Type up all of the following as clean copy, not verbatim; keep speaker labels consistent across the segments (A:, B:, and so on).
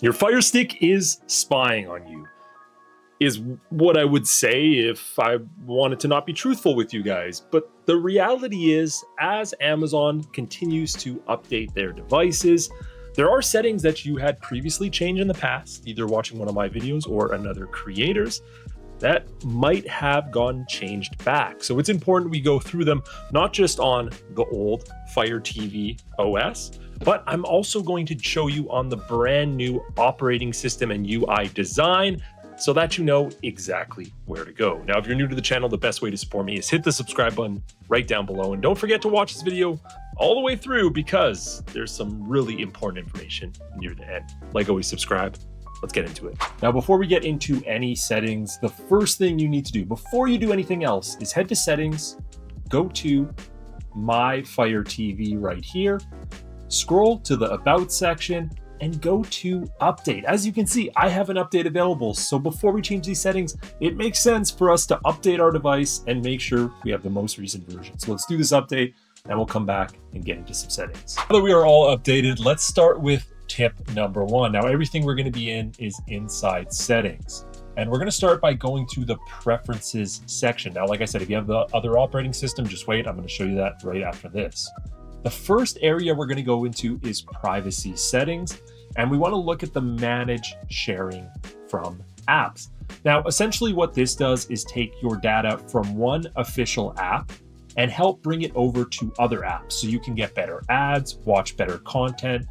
A: Your Fire Stick is spying on you, is what I would say if I wanted to not be truthful with you guys. But the reality is, as Amazon continues to update their devices, there are settings that you had previously changed in the past, either watching one of my videos or another creator's, that might have gone changed back. So it's important we go through them, not just on the old Fire TV OS, but I'm also going to show you on the brand new operating system and UI design so that you know exactly where to go. Now, if you're new to the channel, the best way to support me is hit the subscribe button right down below. And don't forget to watch this video all the way through because there's some really important information near the end. Like always, subscribe. Let's get into it. Now, before we get into any settings, the first thing you need to do before you do anything else is head to settings, go to My Fire TV right here, scroll to the About section, and go to Update. As you can see, I have an update available. So before we change these settings, it makes sense for us to update our device and make sure we have the most recent version. So let's do this update and we'll come back and get into some settings. Now that we are all updated, let's start with tip number one. Now, everything we're going to be in is inside settings. And we're going to start by going to the preferences section. Now, like I said, if you have the other operating system, just wait. I'm going to show you that right after this. The first area we're going to go into is privacy settings. And we want to look at the manage sharing from apps. Now, essentially what this does is take your data from one official app and help bring it over to other apps. So you can get better ads, watch better content,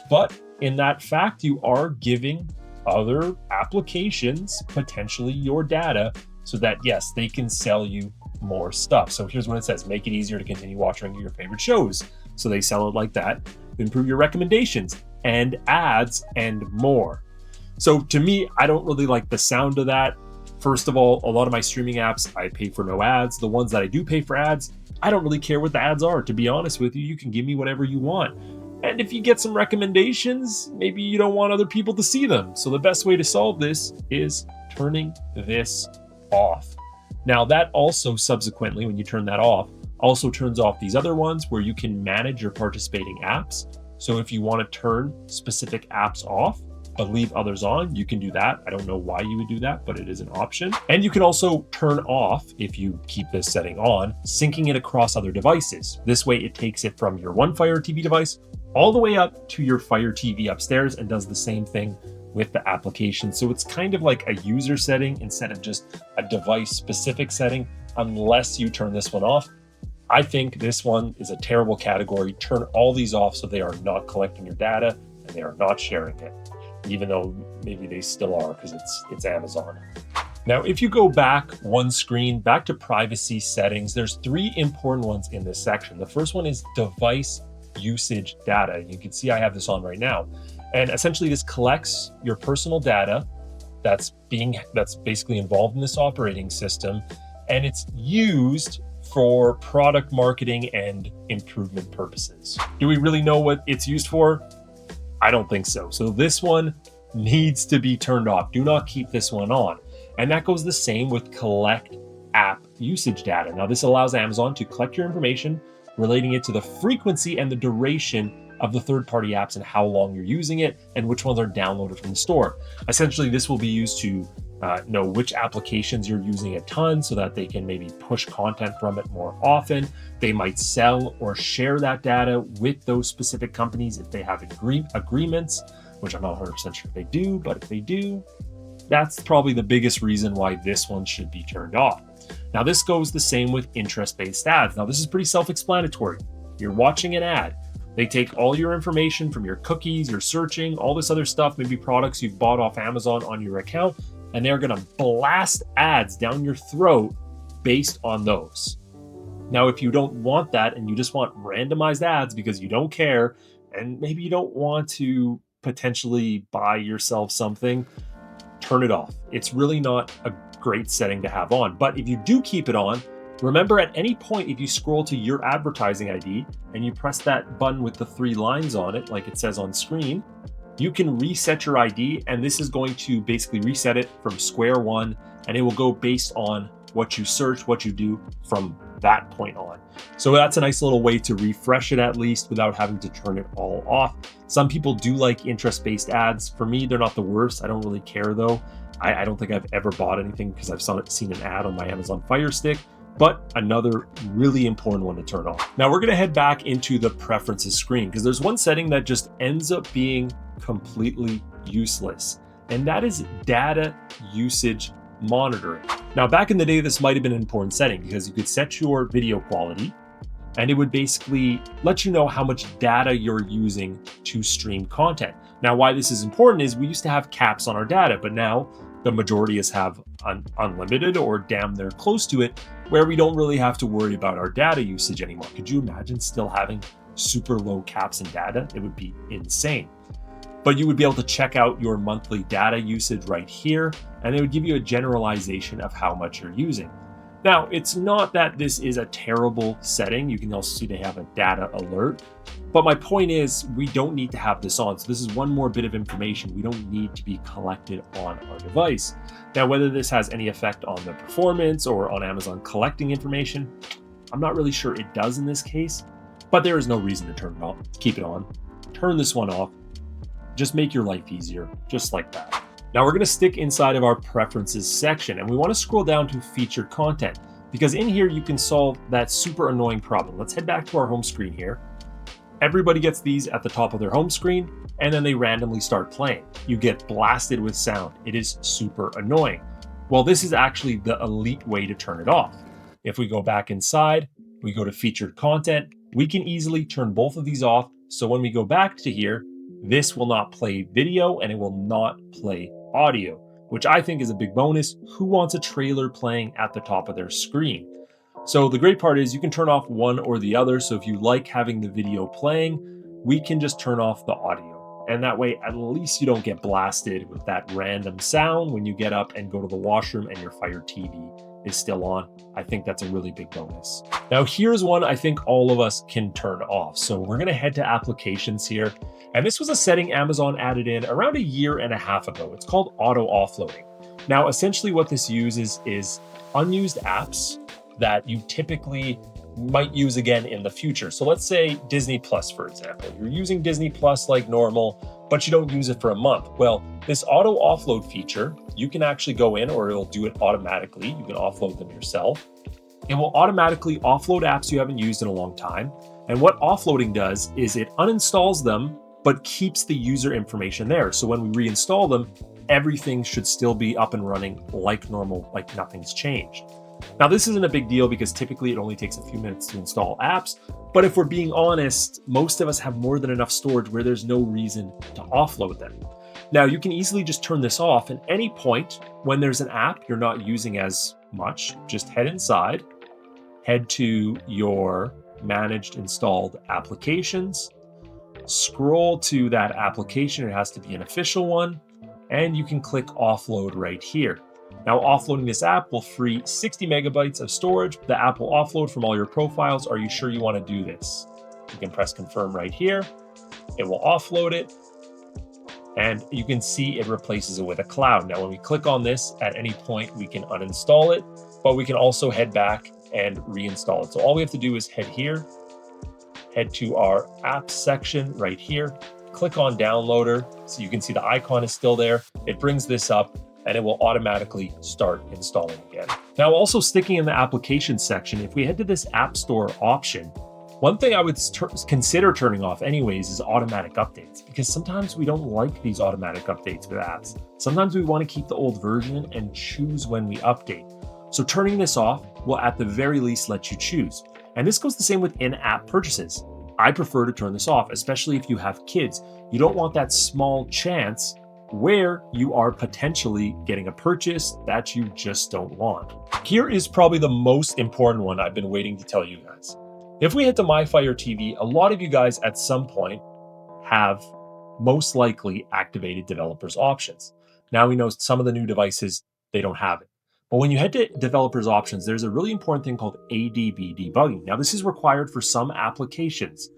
A: but in that fact, you are giving other applications potentially your data so that, yes, they can sell you more stuff. So here's what it says: make it easier to continue watching your favorite shows. So they sell it like that, improve your recommendations and ads and more. So to me, I don't really like the sound of that. First of all, a lot of my streaming apps, I pay for no ads. The ones that I do pay for ads, I don't really care what the ads are. To be honest with you, you can give me whatever you want. And if you get some recommendations, maybe you don't want other people to see them. So the best way to solve this is turning this off. Now that also subsequently, when you turn that off, also turns off these other ones where you can manage your participating apps. So if you want to turn specific apps off, but leave others on, you can do that. I don't know why you would do that, but it is an option. And you can also turn off, if you keep this setting on, syncing it across other devices. This way it takes it from your one Fire TV device all the way up to your Fire TV upstairs and does the same thing with the application. So it's kind of like a user setting instead of just a device specific setting, unless you turn this one off. I think this one is a terrible category. Turn all these off so they are not collecting your data and they are not sharing it, even though maybe they still are because it's Amazon. Now, if you go back one screen, back to privacy settings, there's three important ones in this section. The first one is device usage data. You can see I have this on right now. And essentially this collects your personal data that's basically involved in this operating system, and it's used for product marketing and improvement purposes. Do we really know what it's used for? I don't think so. So this one needs to be turned off. Do not keep this one on. And that goes the same with collect app usage data. Now this allows Amazon to collect your information, relating it to the frequency and the duration of the third-party apps and how long you're using it and which ones are downloaded from the store. Essentially, this will be used to know which applications you're using a ton so that they can maybe push content from it more often. They might sell or share that data with those specific companies if they have agreements, which I'm not 100% sure if they do, but if they do, that's probably the biggest reason why this one should be turned off. Now, this goes the same with interest-based ads. Now, this is pretty self-explanatory. You're watching an ad. They take all your information from your cookies, your searching, all this other stuff, maybe products you've bought off Amazon on your account, and they're going to blast ads down your throat based on those. Now, if you don't want that and you just want randomized ads because you don't care, and maybe you don't want to potentially buy yourself something, turn it off. It's really not a great setting to have on. But if you do keep it on, remember at any point, if you scroll to your advertising ID and you press that button with the three lines on it, like it says on screen, you can reset your ID, and this is going to basically reset it from square one, and it will go based on what you search, what you do from that point on. So that's a nice little way to refresh it at least without having to turn it all off. Some people do like interest-based ads. For me, they're not the worst. I don't really care though. I don't think I've ever bought anything because I've seen an ad on my Amazon Firestick, but another really important one to turn on. Now we're gonna head back into the preferences screen because there's one setting that just ends up being completely useless, and that is data usage monitoring. Now back in the day, this might have been an important setting because you could set your video quality and it would basically let you know how much data you're using to stream content. Now why this is important is we used to have caps on our data, but now the majority of us have unlimited or damn near close to it, where we don't really have to worry about our data usage anymore. Could you imagine still having super low caps in data? It would be insane. But you would be able to check out your monthly data usage right here, and it would give you a generalization of how much you're using. Now, it's not that this is a terrible setting. You can also see they have a data alert. But my point is, we don't need to have this on. So this is one more bit of information we don't need to be collected on our device. Now, whether this has any effect on the performance or on Amazon collecting information, I'm not really sure it does in this case, but there is no reason to turn it off. Keep it on. Turn this one off. Just make your life easier, just like that. Now we're going to stick inside of our preferences section, and we want to scroll down to featured content because in here you can solve that super annoying problem. Let's head back to our home screen here. Everybody gets these at the top of their home screen, and then they randomly start playing. You get blasted with sound. It is super annoying. Well, this is actually the elite way to turn it off. If we go back inside, we go to featured content, we can easily turn both of these off. So when we go back to here, this will not play video and it will not play audio, which I think is a big bonus. Who wants a trailer playing at the top of their screen? So the great part is you can turn off one or the other. So if you like having the video playing, we can just turn off the audio. And that way, at least you don't get blasted with that random sound when you get up and go to the washroom and your Fire TV is still on. I think that's a really big bonus. Now here's one I think all of us can turn off. So we're gonna head to applications here. And this was a setting Amazon added in around 1.5 years ago. It's called auto offloading. Now, essentially what this uses is unused apps that you typically might use again in the future. So let's say Disney Plus, for example. You're using Disney Plus like normal, but you don't use it for a month. Well, this auto offload feature, you can actually go in, or it'll do it automatically. You can offload them yourself. It will automatically offload apps you haven't used in a long time. And what offloading does is it uninstalls them, but keeps the user information there. So when we reinstall them, everything should still be up and running like normal, like nothing's changed. Now, this isn't a big deal because typically it only takes a few minutes to install apps. But if we're being honest, most of us have more than enough storage where there's no reason to offload them. Now, you can easily just turn this off at any point when there's an app you're not using as much. Just head inside, head to your managed installed applications, scroll to that application. It has to be an official one, and you can click offload right here. Now, offloading this app will free 60 megabytes of storage. The app will offload from all your profiles. Are you sure you want to do this? You can press confirm right here. It will offload it. And you can see it replaces it with a cloud. Now, when we click on this, at any point, we can uninstall it, but we can also head back and reinstall it. So all we have to do is head here, head to our apps section right here, click on downloader. So you can see the icon is still there. It brings this up and it will automatically start installing again. Now, also sticking in the application section, if we head to this App Store option, one thing I would consider turning off anyways is automatic updates, because sometimes we don't like these automatic updates with apps. Sometimes we want to keep the old version and choose when we update. So turning this off will at the very least let you choose. And this goes the same with in-app purchases. I prefer to turn this off, especially if you have kids. You don't want that small chance where you are potentially getting a purchase that you just don't want. Here is probably the most important one I've been waiting to tell you guys. If we head to My Fire TV, a lot of you guys at some point have most likely activated developers options. Now we know some of the new devices, they don't have it. But when you head to developers options, there's a really important thing called ADB debugging. Now this is required for some applications,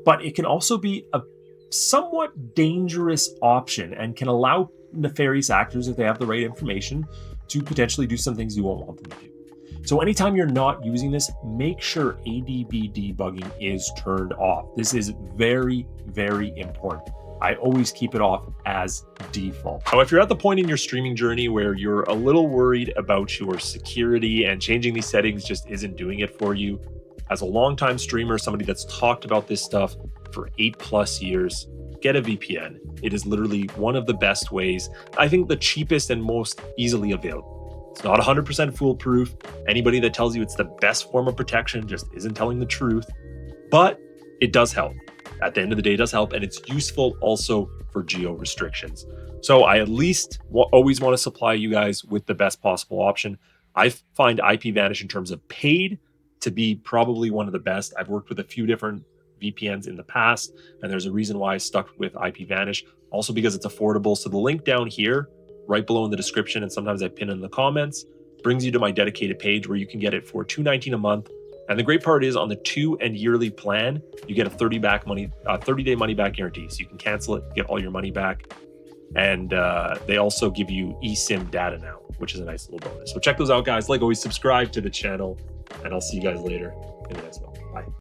A: but it can also be a somewhat dangerous option and can allow nefarious actors, if they have the right information, to potentially do some things you won't want them to do. So anytime you're not using this, make sure ADB debugging is turned off. This is very, very important. I always keep it off as default. Now, if you're at the point in your streaming journey where you're a little worried about your security and changing these settings just isn't doing it for you, as a longtime streamer, somebody that's talked about this stuff for 8+ years, get a VPN. It is literally one of the best ways, I think the cheapest and most easily available. It's not 100% foolproof. Anybody that tells you it's the best form of protection just isn't telling the truth, but it does help. At the end of the day, it does help, and it's useful also for geo restrictions. So I at least always want to supply you guys with the best possible option. I find IPVanish in terms of paid to be probably one of the best. I've worked with a few different VPNs in the past, and there's a reason why I stuck with IPVanish, also because it's affordable. So the link down here, right below in the description, and sometimes I pin in the comments, brings you to my dedicated page where you can get it for $2.19 a month. And the great part is on the 2 and yearly plan, you get a 30-day money back guarantee. So you can cancel it, get all your money back. And they also give you eSIM data now, which is a nice little bonus. So check those out, guys. Like always, subscribe to the channel, and I'll see you guys later in the next one. Bye.